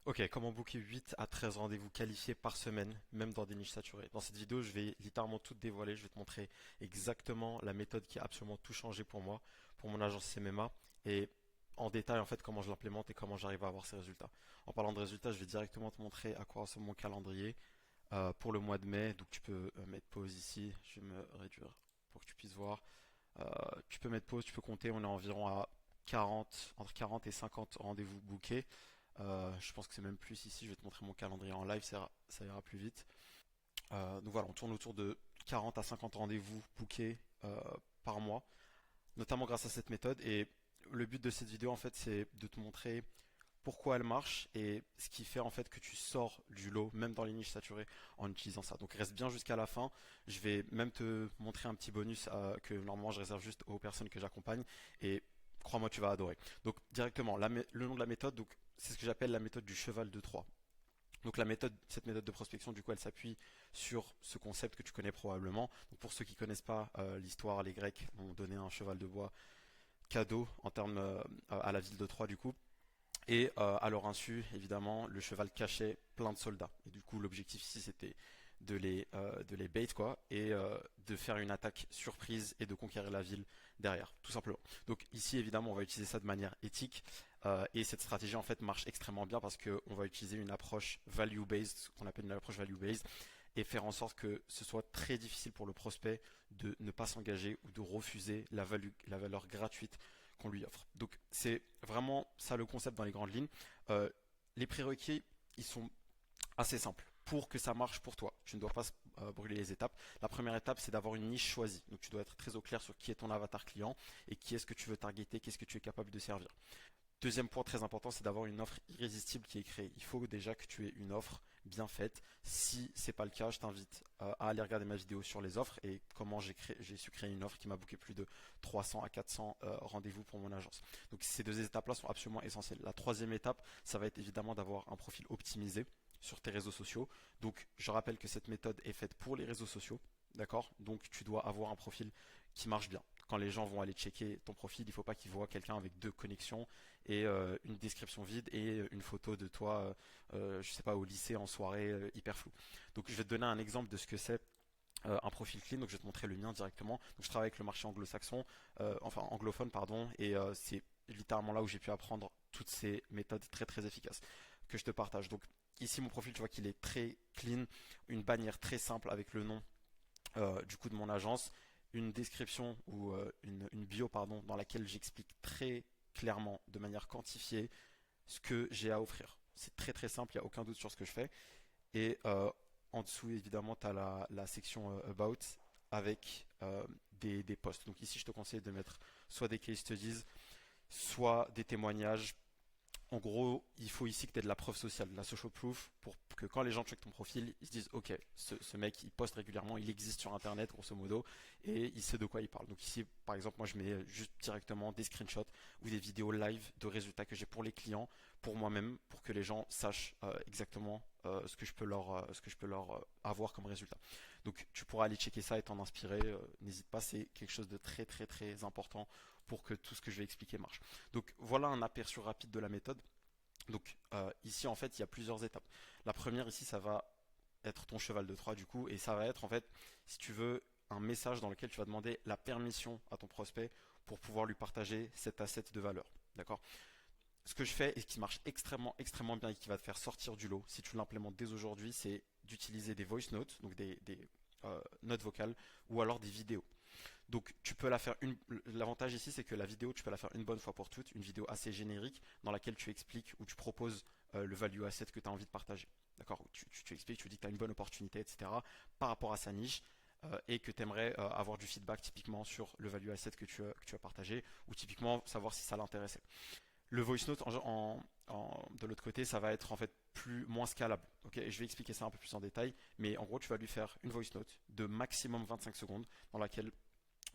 Ok, comment booker 8 à 13 rendez-vous qualifiés par semaine, même dans des niches saturées. Dans cette vidéo, je vais littéralement tout dévoiler. Je vais te montrer exactement la méthode qui a absolument tout changé pour moi, pour mon agence MMA, et en détail en fait comment je l'implémente et comment j'arrive à avoir ces résultats. En parlant de résultats, je vais directement te montrer à quoi ressemble mon calendrier pour le mois de mai. Donc tu peux mettre pause ici. Je vais me réduire pour que tu puisses voir. Tu peux mettre pause, tu peux compter. On est environ à 40, entre 40 et 50 rendez-vous bookés. Je pense que c'est même plus ici, je vais te montrer mon calendrier en live, ça ira plus vite. Donc voilà, on tourne autour de 40 à 50 rendez-vous bookés par mois, notamment grâce à cette méthode. Et le but de cette vidéo, en fait, c'est de te montrer pourquoi elle marche et ce qui fait en fait que tu sors du lot, même dans les niches saturées, en utilisant ça. Donc reste bien jusqu'à la fin. Je vais même te montrer un petit bonus que normalement je réserve juste aux personnes que j'accompagne et crois-moi, tu vas adorer. Donc directement, le nom de la méthode, donc c'est ce que j'appelle la méthode du cheval de Troie. Donc cette méthode de prospection, du coup, elle s'appuie sur ce concept que tu connais probablement. Donc pour ceux qui connaissent pas l'histoire, les Grecs ont donné un cheval de bois cadeau en termes à la ville de Troie, du coup. Et à leur insu, évidemment, le cheval cachait plein de soldats. Et du coup, l'objectif ici, c'était de les bait, quoi, et de faire une attaque surprise et de conquérir la ville derrière, tout simplement. Donc ici, évidemment, on va utiliser ça de manière éthique. Et cette stratégie, en fait, marche extrêmement bien parce qu'on va utiliser une approche value-based, ce qu'on appelle une approche value-based, et faire en sorte que ce soit très difficile pour le prospect de ne pas s'engager ou de refuser la valeur gratuite qu'on lui offre. Donc c'est vraiment ça le concept dans les grandes lignes. Euh, les prérequis, ils sont assez simples. Pour que ça marche pour toi, tu ne dois pas brûler les étapes. La première étape, c'est d'avoir une niche choisie. Donc tu dois être très au clair sur qui est ton avatar client et qui est-ce que tu veux targeter, qu'est-ce que tu es capable de servir. Deuxième point très important, c'est d'avoir une offre irrésistible qui est créée. Il faut déjà que tu aies une offre bien faite. Si c'est pas le cas, je t'invite à aller regarder ma vidéo sur les offres et comment j'ai su créer une offre qui m'a booké plus de 300 à 400 rendez-vous pour mon agence. Donc ces deux étapes-là sont absolument essentielles. La troisième étape, ça va être évidemment d'avoir un profil optimisé sur tes réseaux sociaux. Donc je rappelle que cette méthode est faite pour les réseaux sociaux. D'accord? Donc tu dois avoir un profil qui marche bien. Quand les gens vont aller checker ton profil, il ne faut pas qu'ils voient quelqu'un avec deux connexions et une description vide et une photo de toi, je sais pas, au lycée en soirée hyper floue. Donc je vais te donner un exemple de ce que c'est un profil clean. Donc je vais te montrer le mien directement. Donc je travaille avec le marché anglo-saxon, enfin anglophone pardon, et c'est littéralement là où j'ai pu apprendre toutes ces méthodes très très efficaces que je te partage. Donc ici mon profil, tu vois qu'il est très clean, une bannière très simple avec le nom du coup de mon agence, une description ou une bio pardon dans laquelle j'explique très clairement de manière quantifiée ce que j'ai à offrir. C'est très très simple, il n'y a aucun doute sur ce que je fais. Et en dessous évidemment tu as la section About avec des posts. Donc ici je te conseille de mettre soit des case studies, soit des témoignages. En gros, il faut ici que tu aies de la preuve sociale, de la social proof, pour que quand les gens checkent ton profil, ils se disent, ok, ce mec, il poste régulièrement, il existe sur Internet, grosso modo, et il sait de quoi il parle. Donc ici, par exemple, moi, je mets juste directement des screenshots ou des vidéos live de résultats que j'ai pour les clients, pour moi-même, pour que les gens sachent exactement ce que je peux leur avoir comme résultat. Donc, tu pourras aller checker ça et t'en inspirer. N'hésite pas, c'est quelque chose de très, très, très important pour que tout ce que je vais expliquer marche. Donc, voilà un aperçu rapide de la méthode. Donc ici en fait il y a plusieurs étapes. La première ici ça va être ton cheval de Troie du coup et ça va être en fait si tu veux un message dans lequel tu vas demander la permission à ton prospect pour pouvoir lui partager cet asset de valeur. D'accord? Ce que je fais et ce qui marche extrêmement extrêmement bien et qui va te faire sortir du lot si tu l'implémentes dès aujourd'hui c'est d'utiliser des voice notes donc des notes vocales ou alors des vidéos. Donc tu peux la faire une. L'avantage ici, c'est que la vidéo, tu peux la faire une bonne fois pour toutes, une vidéo assez générique dans laquelle tu expliques ou tu proposes le value asset que tu as envie de partager. D'accord? Tu expliques, tu dis que tu as une bonne opportunité, etc. par rapport à sa niche et que tu aimerais avoir du feedback typiquement sur le value asset que tu as partagé ou typiquement savoir si ça l'intéressait. Le voice note de l'autre côté, ça va être en fait moins scalable. Ok, je vais expliquer ça un peu plus en détail, mais en gros, tu vas lui faire une voice note de maximum 25 secondes dans laquelle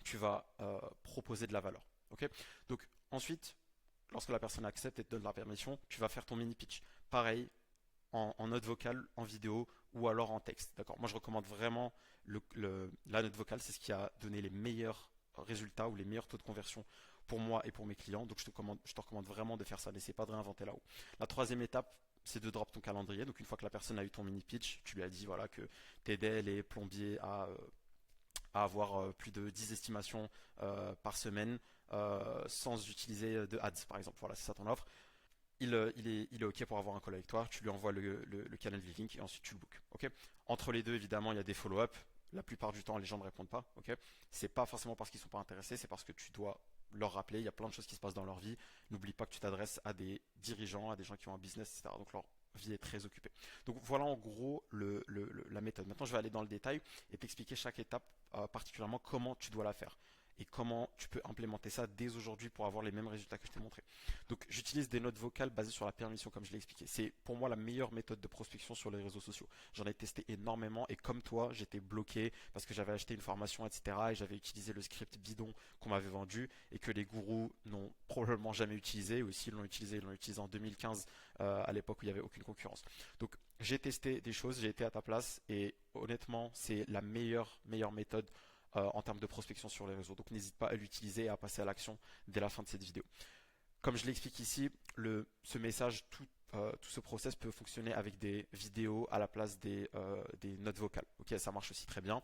tu vas proposer de la valeur. Ok. Donc ensuite, lorsque la personne accepte et te donne la permission, tu vas faire ton mini pitch. Pareil, en note vocale, en vidéo ou alors en texte. D'accord. Moi, je recommande vraiment la note vocale. C'est ce qui a donné les meilleurs résultats ou les meilleurs taux de conversion pour moi et pour mes clients. Donc, je te recommande vraiment de faire ça. N'essaie pas de réinventer là-haut. La troisième étape, c'est de drop ton calendrier. Donc une fois que la personne a eu ton mini pitch, tu lui as dit voilà que t'aidais les plombiers à avoir plus de 10 estimations par semaine sans utiliser de ads par exemple. Voilà, c'est ça ton offre. Il est OK pour avoir un call avec toi, tu lui envoies le Calendly link et ensuite tu le bookes. OK. Entre les deux, évidemment, il y a des follow-up. La plupart du temps, les gens ne répondent pas. OK. C'est pas forcément parce qu'ils sont pas intéressés, c'est parce que tu dois leur rappeler. Il y a plein de choses qui se passent dans leur vie. N'oublie pas que tu t'adresses à des dirigeants, à des gens qui ont un business, etc. Donc leur vie est très occupée. Donc voilà en gros la méthode. Maintenant, je vais aller dans le détail et t'expliquer chaque étape, particulièrement comment tu dois la faire et comment tu peux implémenter ça dès aujourd'hui pour avoir les mêmes résultats que je t'ai montré. Donc j'utilise des notes vocales basées sur la permission comme je l'ai expliqué. C'est pour moi la meilleure méthode de prospection sur les réseaux sociaux. J'en ai testé énormément et comme toi j'étais bloqué parce que j'avais acheté une formation etc. et j'avais utilisé le script bidon qu'on m'avait vendu et que les gourous n'ont probablement jamais utilisé ou s'ils l'ont utilisé, ils l'ont utilisé en 2015 à l'époque où il n'y avait aucune concurrence. Donc j'ai testé des choses, j'ai été à ta place et honnêtement c'est la meilleure méthode en termes de prospection sur les réseaux. Donc n'hésite pas à l'utiliser et à passer à l'action dès la fin de cette vidéo. Comme je l'explique ici, ce message, tout ce process peut fonctionner avec des vidéos à la place des notes vocales. Ok, ça marche aussi très bien.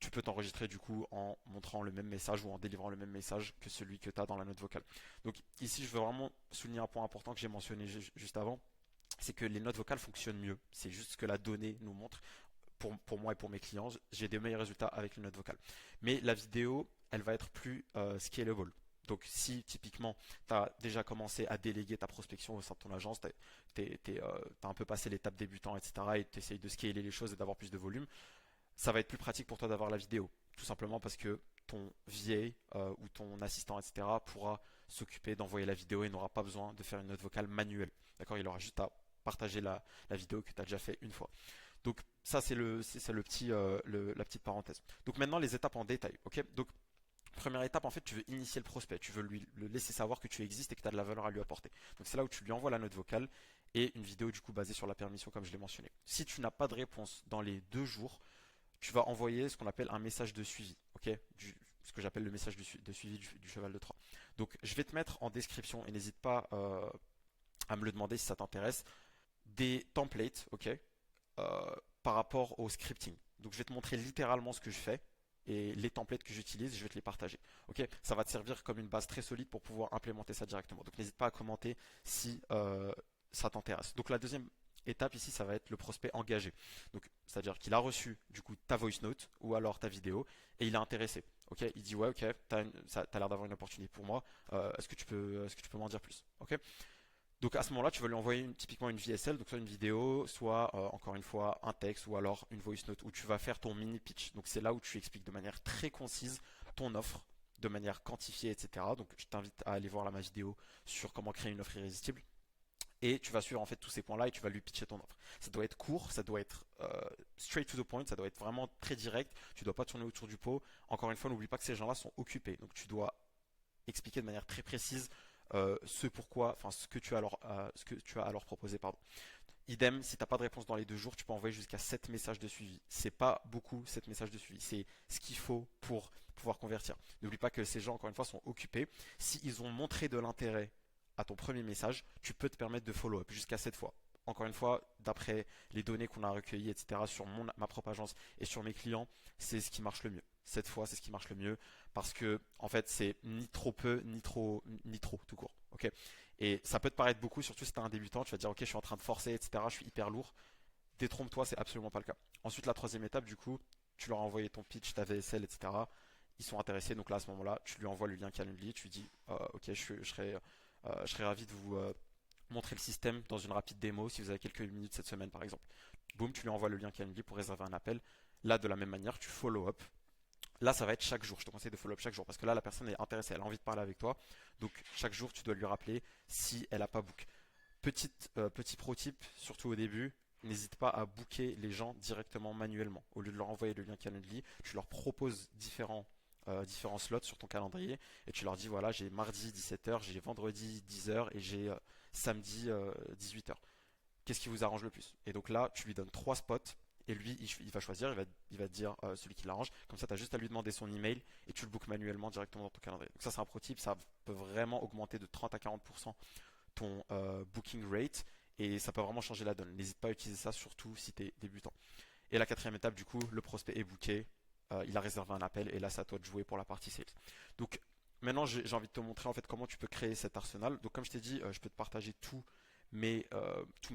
Tu peux t'enregistrer du coup en montrant le même message ou en délivrant le même message que celui que tu as dans la note vocale. Donc ici, je veux vraiment souligner un point important que j'ai mentionné juste avant, c'est que les notes vocales fonctionnent mieux. C'est juste ce que la donnée nous montre. Pour moi et pour mes clients, j'ai des meilleurs résultats avec les notes vocales. Mais la vidéo, elle va être plus scalable. Donc si typiquement tu as déjà commencé à déléguer ta prospection au sein de ton agence, tu as un peu passé l'étape débutant, etc. et tu essayes de scaler les choses et d'avoir plus de volume, ça va être plus pratique pour toi d'avoir la vidéo. Tout simplement parce que ton VA ou ton assistant, etc. pourra s'occuper d'envoyer la vidéo et n'aura pas besoin de faire une note vocale manuelle. D'accord. Il aura juste à partager la vidéo que tu as déjà fait une fois. Donc ça c'est la petite parenthèse. Donc maintenant les étapes en détail. Ok. Donc première étape, en fait, tu veux initier le prospect, tu veux lui le laisser savoir que tu existes et que tu as de la valeur à lui apporter. Donc c'est là où tu lui envoies la note vocale et une vidéo du coup basée sur la permission comme je l'ai mentionné. Si tu n'as pas de réponse dans les 2 jours, tu vas envoyer ce qu'on appelle un message de suivi, ok, ce que j'appelle le message de suivi du cheval de Troie. Donc je vais te mettre en description et n'hésite pas à me le demander si ça t'intéresse, des templates, ok, par rapport au scripting. Donc je vais te montrer littéralement ce que je fais et les templates que j'utilise, je vais te les partager. Ok, ça va te servir comme une base très solide pour pouvoir implémenter ça directement. Donc n'hésite pas à commenter si ça t'intéresse. Donc la deuxième étape ici, ça va être le prospect engagé. Donc c'est-à-dire qu'il a reçu du coup ta voice note ou alors ta vidéo et il est intéressé. Ok, il dit ouais ok, t'as l'air d'avoir une opportunité pour moi. Est-ce que tu peux m'en dire plus? Ok. Donc à ce moment-là, tu vas lui envoyer typiquement une VSL, donc soit une vidéo, soit encore une fois un texte ou alors une voice note où tu vas faire ton mini pitch. Donc c'est là où tu expliques de manière très concise ton offre, de manière quantifiée, etc. Donc je t'invite à aller voir ma vidéo sur comment créer une offre irrésistible. Et tu vas suivre en fait tous ces points-là et tu vas lui pitcher ton offre. Ça doit être court, ça doit être straight to the point, ça doit être vraiment très direct. Tu dois pas tourner autour du pot. Encore une fois, n'oublie pas que ces gens-là sont occupés. Donc tu dois expliquer de manière très précise ce que tu as à leur proposer, pardon. Idem, si tu n'as pas de réponse dans les 2 jours, tu peux envoyer jusqu'à 7 messages de suivi. C'est pas beaucoup 7 messages de suivi, c'est ce qu'il faut pour pouvoir convertir. N'oublie pas que ces gens, encore une fois, sont occupés. S'ils ont montré de l'intérêt à ton premier message, tu peux te permettre de follow-up jusqu'à 7 fois. Encore une fois, d'après les données qu'on a recueillies, etc., sur ma propre agence et sur mes clients, c'est ce qui marche le mieux. Cette fois, c'est ce qui marche le mieux parce que, en fait, c'est ni trop peu, ni trop, tout court. Ok. Et ça peut te paraître beaucoup, surtout si tu es un débutant, tu vas te dire, ok, je suis en train de forcer, etc., je suis hyper lourd. Détrompe-toi, c'est absolument pas le cas. Ensuite, la troisième étape, du coup, tu leur as envoyé ton pitch, ta VSL, etc. Ils sont intéressés, donc là, à ce moment-là, tu lui envoies le lien Calendly, tu lui dis, ok, je serais ravi de vous montrer le système dans une rapide démo si vous avez quelques minutes cette semaine, par exemple. Boum, tu lui envoies le lien Calendly pour réserver un appel. Là, de la même manière, tu follow-up. Là, ça va être chaque jour. Je te conseille de follow-up chaque jour parce que là, la personne est intéressée, elle a envie de parler avec toi. Donc, chaque jour, tu dois lui rappeler si elle n'a pas book. Petit pro tip, surtout au début, n'hésite pas à booker les gens directement manuellement. Au lieu de leur envoyer le lien Calendly, tu leur proposes différents slots sur ton calendrier et tu leur dis voilà, j'ai mardi 17h, j'ai vendredi 10h et j'ai samedi 18h. Qu'est-ce qui vous arrange le plus? Et donc là, tu lui donnes 3 spots et lui, il va choisir, il va te dire celui qui l'arrange. Comme ça, tu as juste à lui demander son email et tu le bookes manuellement directement dans ton calendrier. Donc ça, c'est un pro tip, ça peut vraiment augmenter de 30 à 40% ton booking rate et ça peut vraiment changer la donne. N'hésite pas à utiliser ça, surtout si tu es débutant. Et la quatrième étape, du coup, le prospect est booké, il a réservé un appel et là, c'est à toi de jouer pour la partie sales. Donc maintenant, j'ai envie de te montrer en fait comment tu peux créer cet arsenal. Donc comme je t'ai dit, je peux te partager tous mes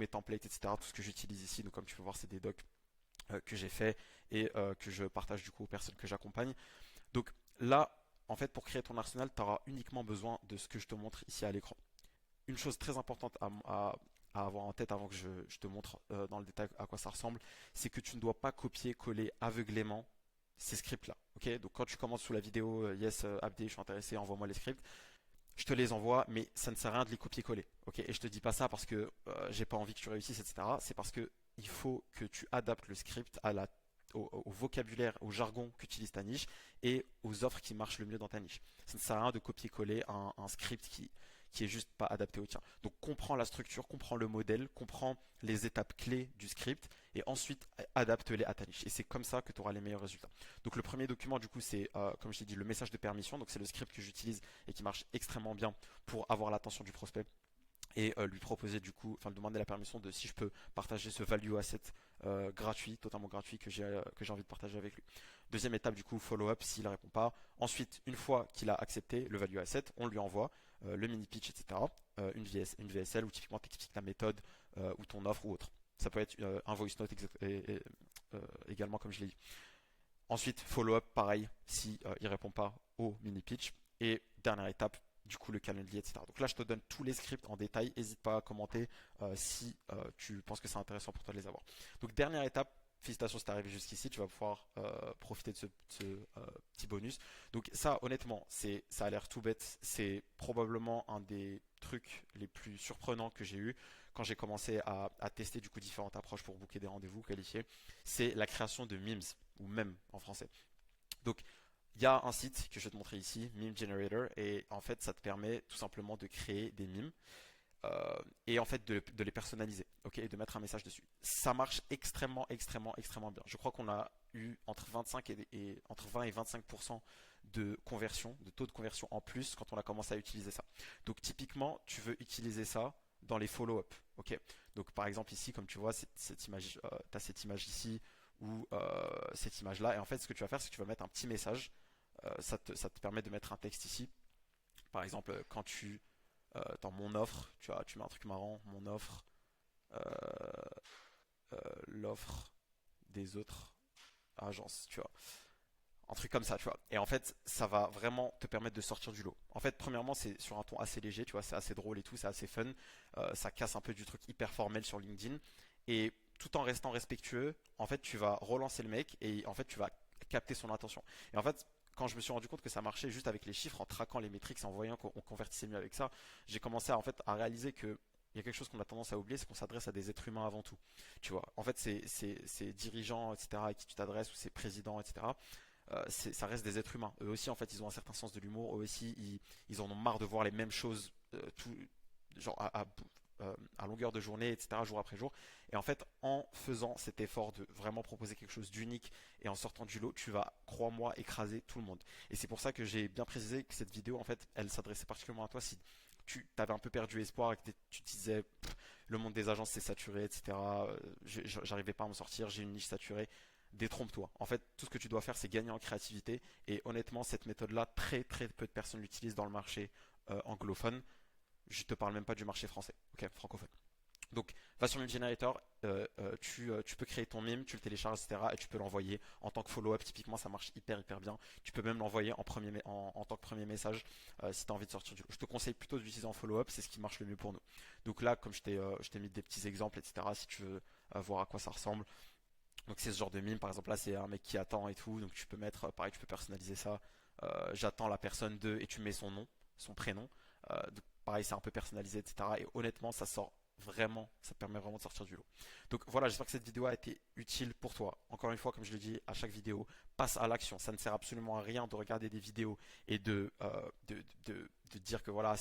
templates, etc., tout ce que j'utilise ici. Donc comme tu peux voir, c'est des docs que j'ai fait et que je partage du coup aux personnes que j'accompagne. Donc là, en fait, pour créer ton arsenal, tu auras uniquement besoin de ce que je te montre ici à l'écran. Une chose très importante à avoir en tête avant que je te montre dans le détail à quoi ça ressemble, c'est que tu ne dois pas copier-coller aveuglément ces scripts-là. Ok, donc quand tu commences sous la vidéo, yes, Abdé, je suis intéressé, envoie-moi les scripts. Je te les envoie, mais ça ne sert à rien de les copier-coller. Ok, et je te dis pas ça parce que j'ai pas envie que tu réussisses, etc. C'est parce que il faut que tu adaptes le script au vocabulaire, au jargon qu'utilise ta niche et aux offres qui marchent le mieux dans ta niche. Ça ne sert à rien de copier-coller un script qui est juste pas adapté au tien. Donc comprends la structure, comprends le modèle, comprends les étapes clés du script et ensuite adapte-les à ta niche. Et c'est comme ça que tu auras les meilleurs résultats. Donc le premier document du coup c'est comme je t'ai dit le message de permission. Donc c'est le script que j'utilise et qui marche extrêmement bien pour avoir l'attention du prospect et lui proposer du coup, enfin demander la permission de si je peux partager ce value asset gratuit, totalement gratuit que j'ai envie de partager avec lui. Deuxième étape du coup, follow-up s'il ne répond pas. Ensuite, une fois qu'il a accepté le value asset, on lui envoie le mini pitch, etc. Une VSL où typiquement tu expliques ta méthode ou ton offre ou autre. Ça peut être un voice note également comme je l'ai dit. Ensuite, follow-up, pareil, si il répond pas au mini pitch. Et dernière étape, du coup, le calendrier, etc. Donc là, je te donne tous les scripts en détail. N'hésite pas à commenter si tu penses que c'est intéressant pour toi de les avoir. Donc, dernière étape. Félicitations si t'es arrivé jusqu'ici, tu vas pouvoir profiter de ce petit bonus. Donc ça, honnêtement, ça a l'air tout bête. C'est probablement un des trucs les plus surprenants que j'ai eu quand j'ai commencé à tester du coup différentes approches pour booker des rendez-vous qualifiés. C'est la création de memes ou mèmes en français. Donc il y a un site que je vais te montrer ici, Meme Generator, et en fait ça te permet tout simplement de créer des mimes et en fait de les personnaliser, ok, et de mettre un message dessus. Ça marche extrêmement, extrêmement, extrêmement bien. Je crois qu'on a eu entre 20 et 25% de conversion, de taux de conversion en plus quand on a commencé à utiliser ça. Donc typiquement, tu veux utiliser ça dans les follow-up, ok. Donc par exemple ici, comme tu vois, cette image, tu as cette image ici ou cette image-là, et en fait, ce que tu vas faire, c'est que tu vas mettre un petit message. Ça te permet de mettre un texte ici. Par exemple, quand dans mon offre, tu mets un truc marrant, mon offre, euh, l'offre des autres agences, tu vois. Un truc comme ça, tu vois. Et en fait, ça va vraiment te permettre de sortir du lot. En fait, premièrement, c'est sur un ton assez léger, tu vois, c'est assez drôle et tout, c'est assez fun. Ça casse un peu du truc hyper formel sur LinkedIn. Et tout en restant respectueux, en fait, tu vas relancer le mec et en fait, tu vas capter son attention. Et en fait, quand je me suis rendu compte que ça marchait juste avec les chiffres, en traquant les métriques, en voyant qu'on convertissait mieux avec ça, j'ai commencé en fait, à réaliser que il y a quelque chose qu'on a tendance à oublier, c'est qu'on s'adresse à des êtres humains avant tout. Tu vois, en fait, ces dirigeants, etc., à qui tu t'adresses, ou ces présidents, etc., ça reste des êtres humains. Eux aussi, en fait, ils ont un certain sens de l'humour. Eux aussi, ils en ont marre de voir les mêmes choses genre à longueur de journée, etc., jour après jour. Et en fait, en faisant cet effort de vraiment proposer quelque chose d'unique et en sortant du lot, tu vas, crois-moi, écraser tout le monde. Et c'est pour ça que j'ai bien précisé que cette vidéo, en fait, elle s'adressait particulièrement à toi si tu avais un peu perdu espoir et que tu te disais le monde des agences c'est saturé, etc. J'arrivais pas à m'en sortir, j'ai une niche saturée. Détrompe-toi. En fait, tout ce que tu dois faire, c'est gagner en créativité. Et honnêtement, cette méthode-là, très très peu de personnes l'utilisent dans le marché anglophone. Je te parle même pas du marché français, ok, francophone. Donc, va sur Meme Generator, tu peux créer ton meme, tu le télécharges, etc. Et tu peux l'envoyer en tant que follow-up. Typiquement, ça marche hyper hyper bien. Tu peux même l'envoyer en tant que premier message si tu as envie de sortir du lot. Je te conseille plutôt de l'utiliser en follow-up, c'est ce qui marche le mieux pour nous. Donc là, comme je t'ai mis des petits exemples, etc. Si tu veux voir à quoi ça ressemble. Donc c'est ce genre de meme, par exemple là c'est un mec qui attend et tout, donc tu peux mettre, pareil tu peux personnaliser ça, j'attends la personne de, et tu mets son nom, son prénom. Donc, pareil c'est un peu personnalisé, etc. Et honnêtement ça sort vraiment, ça te permet vraiment de sortir du lot. Donc voilà, j'espère que cette vidéo a été utile pour toi. Encore une fois, comme je le dis à chaque vidéo, passe à l'action. Ça ne sert absolument à rien de regarder des vidéos et de dire que voilà,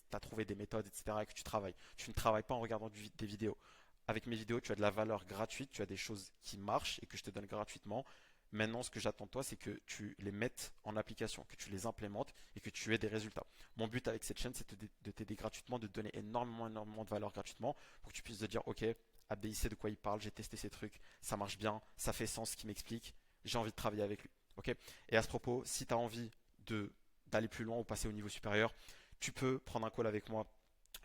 t'as trouvé des méthodes, etc. et que tu travailles. Tu ne travailles pas en regardant des vidéos. Avec mes vidéos, tu as de la valeur gratuite, tu as des choses qui marchent et que je te donne gratuitement. Maintenant, ce que j'attends de toi, c'est que tu les mettes en application, que tu les implémentes et que tu aies des résultats. Mon but avec cette chaîne, c'est de t'aider gratuitement, de te donner énormément de valeur gratuitement pour que tu puisses te dire, ok, Abdel sait de quoi il parle, j'ai testé ces trucs, ça marche bien, ça fait sens ce qu'il m'explique, j'ai envie de travailler avec lui. Ok. Et à ce propos, si tu as envie de d'aller plus loin ou passer au niveau supérieur, tu peux prendre un call avec moi.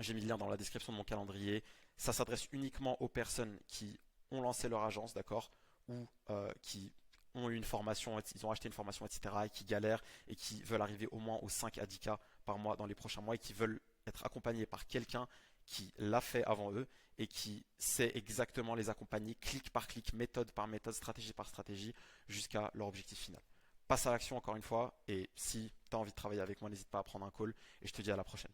J'ai mis le lien dans la description de mon calendrier. Ça s'adresse uniquement aux personnes qui ont lancé leur agence, d'accord, ou qui ont eu une formation, ils ont acheté une formation, etc., et qui galèrent et qui veulent arriver au moins aux 5 à 10K par mois dans les prochains mois et qui veulent être accompagnés par quelqu'un qui l'a fait avant eux et qui sait exactement les accompagner clic par clic, méthode par méthode, stratégie par stratégie jusqu'à leur objectif final. Passe à l'action encore une fois et si tu as envie de travailler avec moi, n'hésite pas à prendre un call et je te dis à la prochaine.